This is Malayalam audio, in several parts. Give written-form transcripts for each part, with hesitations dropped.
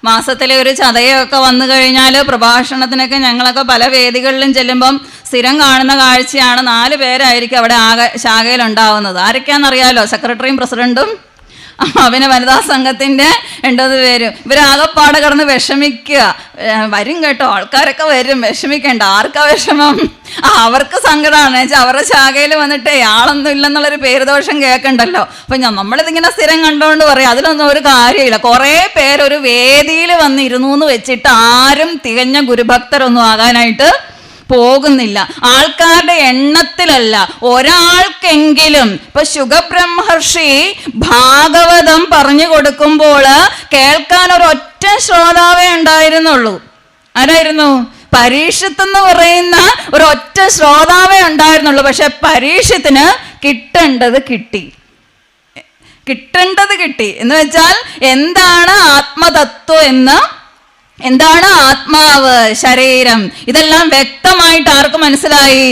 മാസത്തിലെ ഒരു ചതയൊക്കെ വന്നു കഴിഞ്ഞാൽ പ്രഭാഷണത്തിനൊക്കെ ഞങ്ങളൊക്കെ പല വേദികളിലും ചെല്ലുമ്പം സ്ഥിരം കാണുന്ന കാഴ്ചയാണ് 4 പേരായിരിക്കും അവിടെ ശാഖയിലുണ്ടാവുന്നത്. ആരൊക്കെയാണെന്നറിയാലോ? സെക്രട്ടറിയും പ്രസിഡന്റും പിന്നെ വനിതാ സംഘത്തിൻ്റെ 80 പേരും. ഇവരാകെപ്പാടെ കിടന്ന് വിഷമിക്കുക. വരും കേട്ടോ, ആൾക്കാരൊക്കെ വരും, വിഷമിക്കേണ്ട. ആർക്കാ വിഷമം? അവർക്ക് സങ്കടമാണ് വെച്ചാൽ അവരുടെ ശാഖയിൽ വന്നിട്ട് ആളൊന്നും ഇല്ലെന്നുള്ളൊരു പേരുദോഷം കേൾക്കണ്ടല്ലോ. അപ്പം നമ്മളിതിങ്ങനെ സ്ഥിരം കണ്ടുകൊണ്ട് പറയും അതിലൊന്നും ഒരു കാര്യമില്ല. കുറേ പേരൊരു വേദിയിൽ വന്നിരുന്നു എന്ന് വെച്ചിട്ട് ആരും തികഞ്ഞ ഗുരുഭക്തരൊന്നും ആകാനായിട്ട് പോകുന്നില്ല. ആൾക്കാരുടെ എണ്ണത്തിലല്ല, ഒരാൾക്കെങ്കിലും. ഇപ്പൊ ശുഗബ്രഹ്മർഷി ഭാഗവതം പറഞ്ഞു കൊടുക്കുമ്പോൾ കേൾക്കാൻ ഒരൊറ്റ ശ്രോതാവേ ഉണ്ടായിരുന്നുള്ളൂ. ആരായിരുന്നു? പരീക്ഷത്ത് എന്ന് പറയുന്ന ഒരൊറ്റ ശ്രോതാവേ ഉണ്ടായിരുന്നുള്ളൂ. പക്ഷെ പരീക്ഷത്തിന് കിട്ടേണ്ടത് കിട്ടി എന്ന് വെച്ചാൽ എന്താണ് ആത്മതത്വം എന്ന്, എന്താണ് ആത്മാവ്, ശരീരം, ഇതെല്ലാം വ്യക്തമായിട്ട് ആർക്ക് മനസ്സിലായി?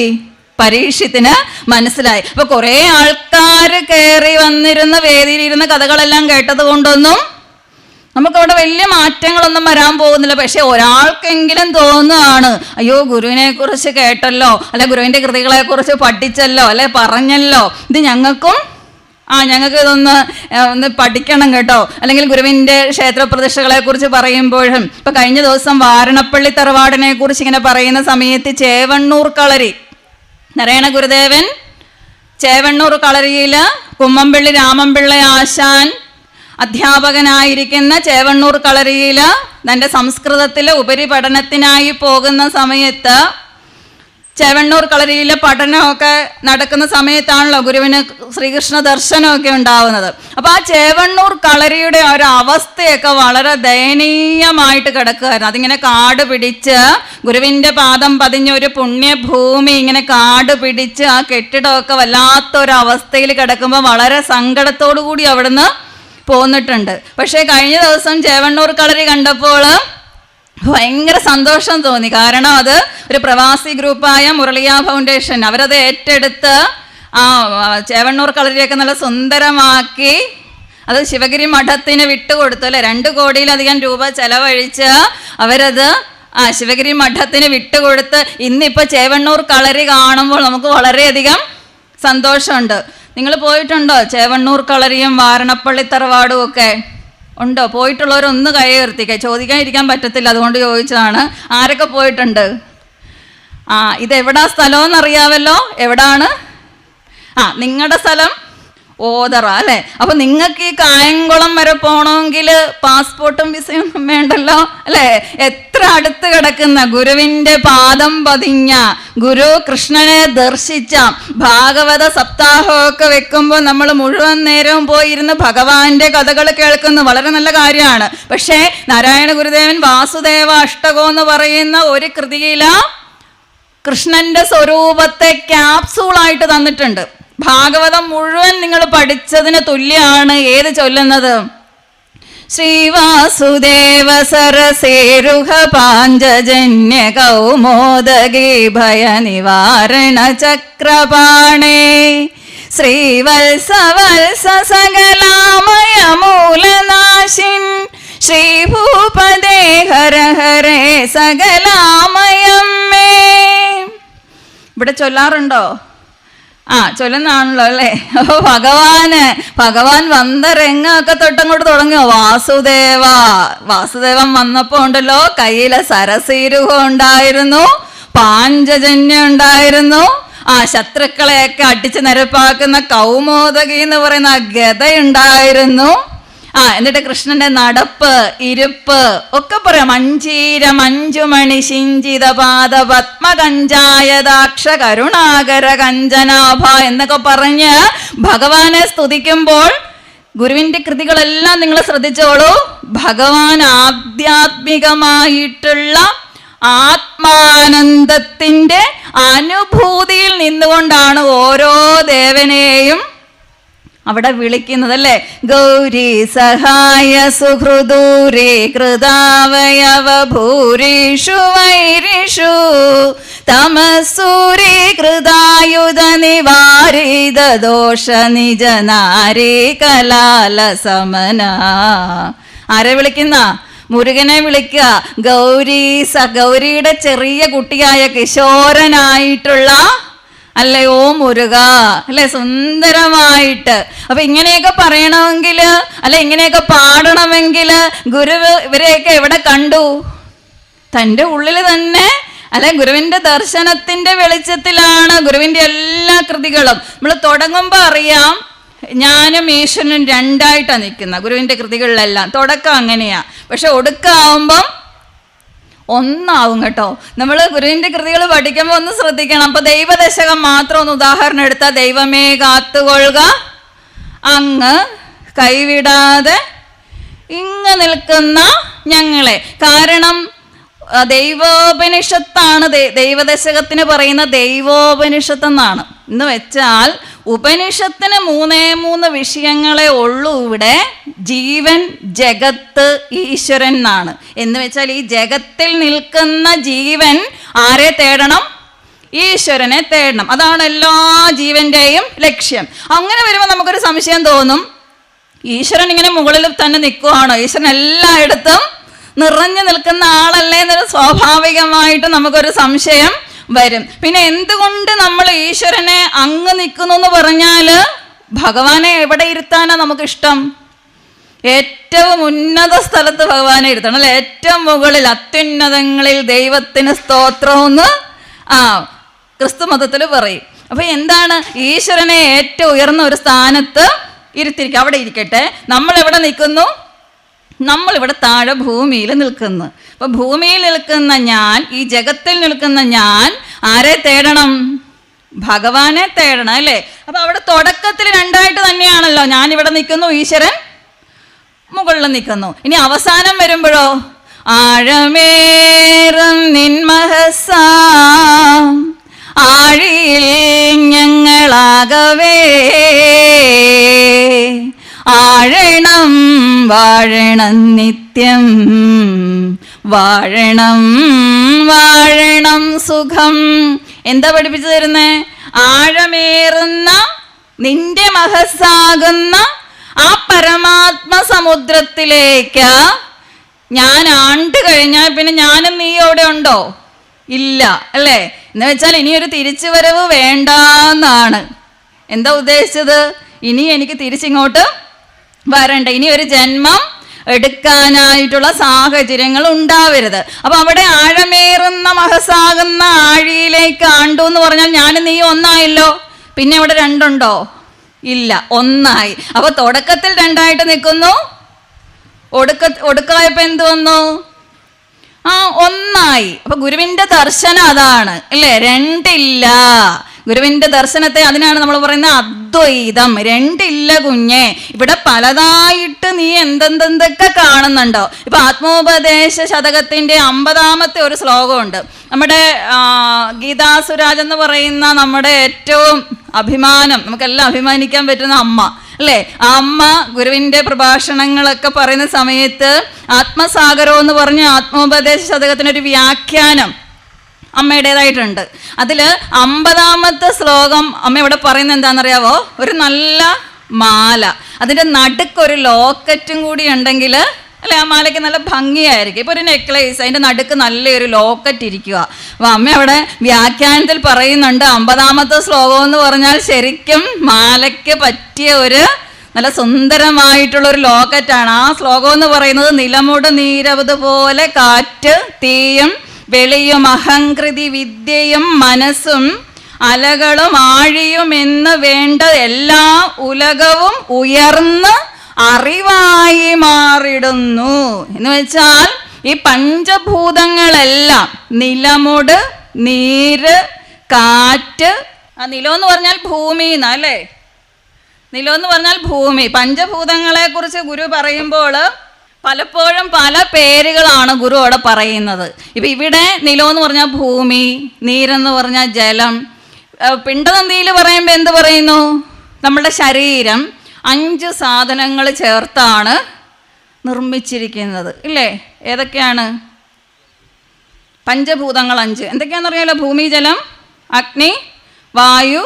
പരീക്ഷത്തിന് മനസ്സിലായി. അപ്പൊ കുറെ ആൾക്കാർ കയറി വന്നിരുന്ന വേദിയിലിരുന്ന കഥകളെല്ലാം കേട്ടത് കൊണ്ടൊന്നും നമുക്കവിടെ വലിയ മാറ്റങ്ങളൊന്നും വരാൻ പോകുന്നില്ല. പക്ഷെ ഒരാൾക്കെങ്കിലും തോന്നുകയാണ്, അയ്യോ ഗുരുവിനെ കുറിച്ച് കേട്ടല്ലോ, അല്ലെ ഗുരുവിന്റെ കൃതികളെ കുറിച്ച് പഠിച്ചല്ലോ, അല്ലെ പറഞ്ഞല്ലോ, ഇത് ഞങ്ങൾക്ക് ഇതൊന്ന് പഠിക്കണം കേട്ടോ. അല്ലെങ്കിൽ ഗുരുവിൻ്റെ ക്ഷേത്രപ്രതിഷ്ഠകളെ കുറിച്ച് പറയുമ്പോഴും ഇപ്പൊ കഴിഞ്ഞ ദിവസം വാരണപ്പള്ളി തറവാടിനെ കുറിച്ച് ഇങ്ങനെ പറയുന്ന സമയത്ത് ചേവണ്ണൂർ കളരി, നാരായണ ഗുരുദേവൻ ചേവണ്ണൂർ കളരിയിൽ കുമ്മംപള്ളി രാമൻപിള്ള ആശാൻ അധ്യാപകനായിരിക്കുന്ന ചേവണ്ണൂർ കളരിയിൽ തൻ്റെ സംസ്കൃതത്തിലെ ഉപരിപഠനത്തിനായി പോകുന്ന സമയത്ത്, ചേവണ്ണൂർ കളരിയിലെ പഠനമൊക്കെ നടക്കുന്ന സമയത്താണല്ലോ ഗുരുവിന് ശ്രീകൃഷ്ണ ദർശനമൊക്കെ ഉണ്ടാവുന്നത്. അപ്പോൾ ആ ചേവണ്ണൂർ കളരിയുടെ ഒരു അവസ്ഥയൊക്കെ വളരെ ദയനീയമായിട്ട് കിടക്കുകയായിരുന്നു. അതിങ്ങനെ കാട് പിടിച്ച്, ഗുരുവിൻ്റെ പാദം പതിഞ്ഞ ഒരു പുണ്യഭൂമി ഇങ്ങനെ കാട് പിടിച്ച് ആ കെട്ടിടമൊക്കെ വല്ലാത്തൊരവസ്ഥയിൽ കിടക്കുമ്പോൾ വളരെ സങ്കടത്തോടു കൂടി അവിടുന്ന് പോന്നിട്ടുണ്ട്. പക്ഷേ കഴിഞ്ഞ ദിവസം ചേവണ്ണൂർ കളരി കണ്ടപ്പോൾ ഭയങ്കര സന്തോഷം തോന്നി. കാരണം അത് ഒരു പ്രവാസി ഗ്രൂപ്പായ മുരളിയ ഫൗണ്ടേഷൻ അവരത് ഏറ്റെടുത്ത് ആ ചേവണ്ണൂർ കളരിയൊക്കെ നല്ല സുന്ദരമാക്കി അത് ശിവഗിരി മഠത്തിന് വിട്ടുകൊടുത്തു അല്ലേ. 2 കോടിയിലധികം രൂപ ചെലവഴിച്ച് അവരത് ശിവഗിരി മഠത്തിന് വിട്ടുകൊടുത്ത് ഇന്നിപ്പോൾ ചേവണ്ണൂർ കളരി കാണുമ്പോൾ നമുക്ക് വളരെയധികം സന്തോഷമുണ്ട്. നിങ്ങൾ പോയിട്ടുണ്ടോ ചേവണ്ണൂർ കളരിയും വാരണപ്പള്ളി തറവാടും ഒക്കെ? ഉണ്ടോ? പോയിട്ടുള്ളവരൊന്ന് കൈ ഉയർത്തിക്കേ. ചോദിക്കാതിരിക്കാൻ പറ്റത്തില്ല, അതുകൊണ്ട് ചോദിച്ചതാണ്. ആരൊക്കെ പോയിട്ടുണ്ട്? ഇതെവിടാ സ്ഥലമെന്നറിയാമല്ലോ. എവിടാണ്? നിങ്ങളുടെ സ്ഥലം ഓതറ അല്ലേ. അപ്പൊ നിങ്ങൾക്ക് ഈ കായംകുളം വരെ പോകണമെങ്കിൽ പാസ്പോർട്ടും വിസയും വേണ്ടല്ലോ അല്ലേ. എത്ര അടുത്ത് കിടക്കുന്ന ഗുരുവിൻ്റെ പാദം പതിഞ്ഞ, ഗുരു കൃഷ്ണനെ ദർശിച്ച, ഭാഗവത സപ്താഹമൊക്കെ വെക്കുമ്പോൾ നമ്മൾ മുഴുവൻ നേരവും പോയിരുന്ന് ഭഗവാന്റെ കഥകൾ കേൾക്കുന്നു. വളരെ നല്ല കാര്യമാണ്. പക്ഷേ നാരായണ ഗുരുദേവൻ വാസുദേവ അഷ്ടകം എന്ന് പറയുന്ന ഒരു കൃതിയില കൃഷ്ണന്റെ സ്വരൂപത്തെ ക്യാപ്സൂളായിട്ട് തന്നിട്ടുണ്ട്. ഭാഗവതം മുഴുവൻ നിങ്ങൾ പഠിച്ചതിന് തുല്യമാണ് ഏത് ചൊല്ലുന്നത്? ശ്രീവാസുദേവ സരസേരുഹ പാഞ്ചജന്യ കൗമോദഗീ ഭയ നിവാരണ ചക്രപാണേ ശ്രീവത്സവത്സ സകലാമയ മൂലനാശിൻ ശ്രീഭൂപദേ ഹര ഹരേ സകലാമയം മേ. ഇവിടെ ചൊല്ലാറുണ്ടോ? ചൊല്ലുന്നാണല്ലോ അല്ലേ. അപ്പോൾ ഭഗവാൻ വന്ന രംഗമൊക്കെ തൊട്ടങ്ങോട്ട് തുടങ്ങിയോ? വാസുദേവൻ വന്നപ്പോൾ ഉണ്ടല്ലോ കയ്യിലെ സരസീരുഹം ഉണ്ടായിരുന്നു, പാഞ്ചജന്യം ഉണ്ടായിരുന്നു, ശത്രുക്കളെയൊക്കെ അടിച്ച് നിരപ്പാക്കുന്ന കൗമോദകി എന്ന് പറയുന്ന ഗദയുണ്ടായിരുന്നു. എന്നിട്ട് കൃഷ്ണന്റെ നടപ്പ്, ഇരുപ്പ് ഒക്കെ പറയാം. മഞ്ചീര മഞ്ജുമണി ശിഞ്ചിത പാദ പത്മകഞ്ചായദാക്ഷ കരുണാകര കഞ്ചനാഭ എന്നൊക്കെ പറഞ്ഞ് ഭഗവാനെ സ്തുതിക്കുമ്പോൾ ഗുരുവിന്റെ കൃതികളെല്ലാം നിങ്ങൾ ശ്രദ്ധിച്ചോളൂ. ഭഗവാൻ ആധ്യാത്മികമായിട്ടുള്ള ആത്മാനന്ദത്തിന്റെ അനുഭൂതിയിൽ നിന്നുകൊണ്ടാണ് ഓരോ ദേവനെയും അവിടെ വിളിക്കുന്നത് അല്ലേ. ഗൗരി സഹായ സുഹൃദൂരി കൃതാവയവ ഭൂരിഷു വൈരിഷു തമസൂരി കൃതായുധ നിവാരിത ദോഷ നിജ നാരി കലാല സമന. ആരെ വിളിക്കുന്ന? മുരുകനെ വിളിക്കുക ഗൗരിയുടെ ചെറിയ കുട്ടിയായ കിശോരനായിട്ടുള്ള അല്ലയോ മുരുക, അല്ലെ, സുന്ദരമായിട്ട്. അപ്പൊ ഇങ്ങനെയൊക്കെ പറയണമെങ്കിൽ, അല്ലെ, ഇങ്ങനെയൊക്കെ പാടണമെങ്കിൽ ഗുരു ഇവരെയൊക്കെ എവിടെ കണ്ടു? തൻ്റെ ഉള്ളിൽ തന്നെ, അല്ലെ, ഗുരുവിന്റെ ദർശനത്തിന്റെ വെളിച്ചത്തിലാണ് ഗുരുവിന്റെ എല്ലാ കൃതികളും. നമ്മൾ തുടങ്ങുമ്പോൾ അറിയാം ഞാനും ഈശ്വരനും രണ്ടായിട്ടാണ് നിൽക്കുന്ന ഗുരുവിന്റെ കൃതികളിലെല്ലാം. തുടക്കം അങ്ങനെയാ, പക്ഷെ ഒടുക്കാവുമ്പം ഒന്നാവും കേട്ടോ. നമ്മൾ ഗുരുവിന്റെ കൃതികൾ പഠിക്കുമ്പോൾ ഒന്ന് ശ്രദ്ധിക്കണം. അപ്പൊ ദൈവദശകം മാത്രം ഒന്ന് ഉദാഹരണം എടുത്താൽ, ദൈവമേ കാത്തുകൊള്ളുക അങ്ങ് കൈവിടാതെ ഇങ്ങ് നിൽക്കുന്ന ഞങ്ങളെ. കാരണം ദൈവോപനിഷത്താണ് ദൈവദശകത്തിന് പറയുന്ന ദൈവോപനിഷത്തെന്നാണ്. എന്ന് വെച്ചാൽ ഉപനിഷത്തിന് 3 വിഷയങ്ങളെ ഉള്ളൂ ഇവിടെ. ജീവൻ, ജഗത്ത്, ഈശ്വരൻ എന്നാണ്. എന്ന് വെച്ചാൽ ഈ ജഗത്തിൽ നിൽക്കുന്ന ജീവൻ ആരെ തേടണം? ഈശ്വരനെ തേടണം. അതാണ് എല്ലാ ജീവന്റെയും ലക്ഷ്യം. അങ്ങനെ വരുമ്പോൾ നമുക്കൊരു സംശയം തോന്നും, ഈശ്വരൻ ഇങ്ങനെ മുകളിൽ തന്നെ നിൽക്കുവാണോ? ഈശ്വരൻ എല്ലായിടത്തും നിറഞ്ഞു നിൽക്കുന്ന ആളല്ലേ എന്നൊരു സ്വാഭാവികമായിട്ട് നമുക്കൊരു സംശയം വരും. പിന്നെ എന്തുകൊണ്ട് നമ്മൾ ഈശ്വരനെ അങ്ങ് നിൽക്കുന്നു എന്ന് പറഞ്ഞാൽ, ഭഗവാനെ എവിടെ ഇരുത്താനാ നമുക്കിഷ്ടം? ഏറ്റവും ഉന്നത സ്ഥലത്ത് ഭഗവാനെ ഇരുത്തണം, അല്ലെ? ഏറ്റവും മുകളിൽ അത്യുന്നതങ്ങളിൽ ദൈവത്തിന് സ്തോത്രമെന്ന് ക്രിസ്തു മതത്തിൽ പറയും. അപ്പൊ എന്താണ്? ഈശ്വരനെ ഏറ്റവും ഉയർന്ന ഒരു സ്ഥാനത്ത് ഇരുത്തിരിക്കുക. അവിടെ ഇരിക്കട്ടെ. നമ്മൾ എവിടെ നിൽക്കുന്നു? നമ്മളിവിടെ താഴെ ഭൂമിയിൽ നിൽക്കുന്നു. അപ്പൊ ഭൂമിയിൽ നിൽക്കുന്ന ഞാൻ, ഈ ജഗത്തിൽ നിൽക്കുന്ന ഞാൻ ആരെ തേടണം? ഭഗവാനെ തേടണം, അല്ലേ? അപ്പൊ അവിടെ തുടക്കത്തിൽ രണ്ടായിട്ട് തന്നെയാണല്ലോ. ഞാൻ ഇവിടെ നിൽക്കുന്നു, ഈശ്വരൻ മുകളിൽ നിൽക്കുന്നു. ഇനി അവസാനം വരുമ്പോഴോ, ആഴമേറും നിൻമഹസാ ആഴിയിൽ ഞങ്ങളാകവേ ആഴണം വാഴണം നിത്യം വാഴണം വാഴണം സുഖം. എന്താ പഠിപ്പിച്ചു തരുന്നേ? ആഴമേറുന്ന നിന്റെ മഹസ്സാകുന്ന ആ പരമാത്മ സമുദ്രത്തിലേക്ക് ഞാൻ ആണ്ട് കഴിഞ്ഞാൽ പിന്നെ ഞാനും നീ അവിടെ ഉണ്ടോ? ഇല്ല, അല്ലേ? എന്ന് വെച്ചാൽ ഇനിയൊരു തിരിച്ചുവരവ് വേണ്ടാന്നാണ്. എന്താ ഉദ്ദേശിച്ചത്? ഇനി എനിക്ക് തിരിച്ചിങ്ങോട്ട് വരണ്ട, ഇനി ഒരു ജന്മം എടുക്കാനായിട്ടുള്ള സാഹചര്യങ്ങൾ ഉണ്ടാവരുത്. അപ്പൊ അവിടെ ആഴമേറുന്ന മഹസാകുന്ന ആഴിയിലേക്ക് ആണ്ടു എന്ന് പറഞ്ഞാൽ ഞാനും നീ ഒന്നായല്ലോ. പിന്നെ അവിടെ രണ്ടുണ്ടോ? ഇല്ല, ഒന്നായി. അപ്പൊ തുടക്കത്തിൽ രണ്ടായിട്ട് നിൽക്കുന്നു, ഒടുക്കായപ്പോ എന്ത് വന്നു? ഒന്നായി. അപ്പൊ ഗുരുവിന്റെ ദർശനം അതാണ്, അല്ലേ? രണ്ടില്ല. ഗുരുവിന്റെ ദർശനത്തെ അതിനാണ് നമ്മൾ പറയുന്നത് അദ്വൈതം. രണ്ടില്ല കുഞ്ഞെ. ഇവിടെ പലതായിട്ട് നീ എന്തെന്തൊക്കെ കാണുന്നുണ്ടോ? ഇപ്പൊ ആത്മോപദേശ ശതകത്തിന്റെ 50-ാമത്തെ ഒരു ശ്ലോകമുണ്ട്. നമ്മുടെ ഗീതാസുരാജ് എന്ന് പറയുന്ന നമ്മുടെ ഏറ്റവും അഭിമാനം, നമുക്കെല്ലാം അഭിമാനിക്കാൻ പറ്റുന്ന അമ്മ, അല്ലേ? ആ അമ്മ ഗുരുവിന്റെ പ്രഭാഷണങ്ങളൊക്കെ പറയുന്ന സമയത്ത് ആത്മസാഗരം എന്ന് പറഞ്ഞ ആത്മോപദേശ ശതകത്തിനൊരു വ്യാഖ്യാനം അമ്മയുടേതായിട്ടുണ്ട്. അതിൽ 50-ാമത്തെ ശ്ലോകം അമ്മ ഇവിടെ പറയുന്നത് എന്താണെന്നറിയാവോ? ഒരു നല്ല മാല, അതിൻ്റെ നടുക്കൊരു ലോക്കറ്റും കൂടി ഉണ്ടെങ്കിൽ, അല്ലെ, ആ മാലയ്ക്ക് നല്ല ഭംഗിയായിരിക്കും. ഇപ്പോൾ ഒരു നെക്ലേസ്, അതിൻ്റെ നടുക്ക് നല്ലൊരു ലോക്കറ്റ് ഇരിക്കുക. അപ്പോൾ അമ്മ അവിടെ വ്യാഖ്യാനത്തിൽ പറയുന്നുണ്ട് 50-ാമത്തെ ശ്ലോകം എന്ന് പറഞ്ഞാൽ ശരിക്കും മാലയ്ക്ക് പറ്റിയ ഒരു നല്ല സുന്ദരമായിട്ടുള്ളൊരു ലോക്കറ്റാണ്. ആ ശ്ലോകം എന്ന് പറയുന്നത് നിലമുട് നീരവത് പോലെ കാറ്റ് തീയും വെളിയും അഹങ്കൃതി വിദ്യയും മനസ്സും അലകളും ആഴിയും എന്ന് വേണ്ട എല്ലാ ഉലകവും ഉയർന്ന് അറിവായി മാറിടുന്നു. എന്ന് വെച്ചാൽ ഈ പഞ്ചഭൂതങ്ങളെല്ലാം, നിലമുട് നീര് കാറ്റ്, നിലം എന്ന് പറഞ്ഞാൽ ഭൂമി എന്നല്ലേ? നിലം എന്ന് പറഞ്ഞാൽ ഭൂമി. പഞ്ചഭൂതങ്ങളെ കുറിച്ച് ഗുരു പറയുമ്പോൾ പലപ്പോഴും പല പേരുകളാണ് ഗുരു അവിടെ പറയുന്നത്. ഇപ്പം ഇവിടെ നിലം എന്ന് പറഞ്ഞാൽ ഭൂമി, നീരെന്ന് പറഞ്ഞാൽ ജലം. പിണ്ടനന്ദിയിൽ പറയുമ്പോൾ എന്ത് പറയുന്നു? നമ്മുടെ ശരീരം 5 സാധനങ്ങൾ ചേർത്താണ് നിർമ്മിച്ചിരിക്കുന്നത്, ഇല്ലേ? ഏതൊക്കെയാണ് പഞ്ചഭൂതങ്ങൾ? 5 എന്തൊക്കെയാണെന്നറിയാലോ? ഭൂമി, ജലം, അഗ്നി, വായു,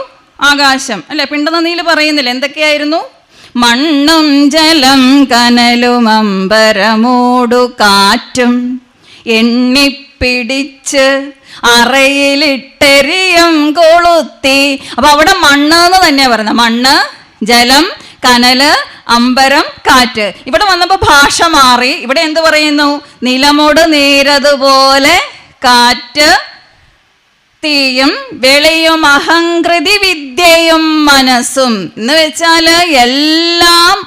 ആകാശം, അല്ലേ? പിണ്ടനന്ദിയിൽ പറയുന്നില്ല എന്തൊക്കെയായിരുന്നു? മണ്ണും ജലം കനലും അമ്പരമൂടു കാറ്റും എണ്ണിപ്പിടിച്ച് അറയിലിട്ടെറിയും കൊളുത്തി. അപ്പൊ അവിടെ മണ്ണ് എന്ന് തന്നെയാ പറയുന്നത്. മണ്ണ്, ജലം, കനല്, അമ്പരം, കാറ്റ്. ഇവിടെ വന്നപ്പോ ഭാഷ മാറി. ഇവിടെ എന്ത് പറയുന്നു? നിലമോട് നീരതുപോലെ കാറ്റ്, തീയും വെളിയും അഹങ്കൃതി വിദ്യയും മനസ്സും എന്ന് വെച്ചാല് എല്ലാം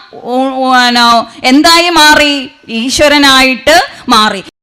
എന്തായി മാറി? ഈശ്വരനായിട്ട് മാറി.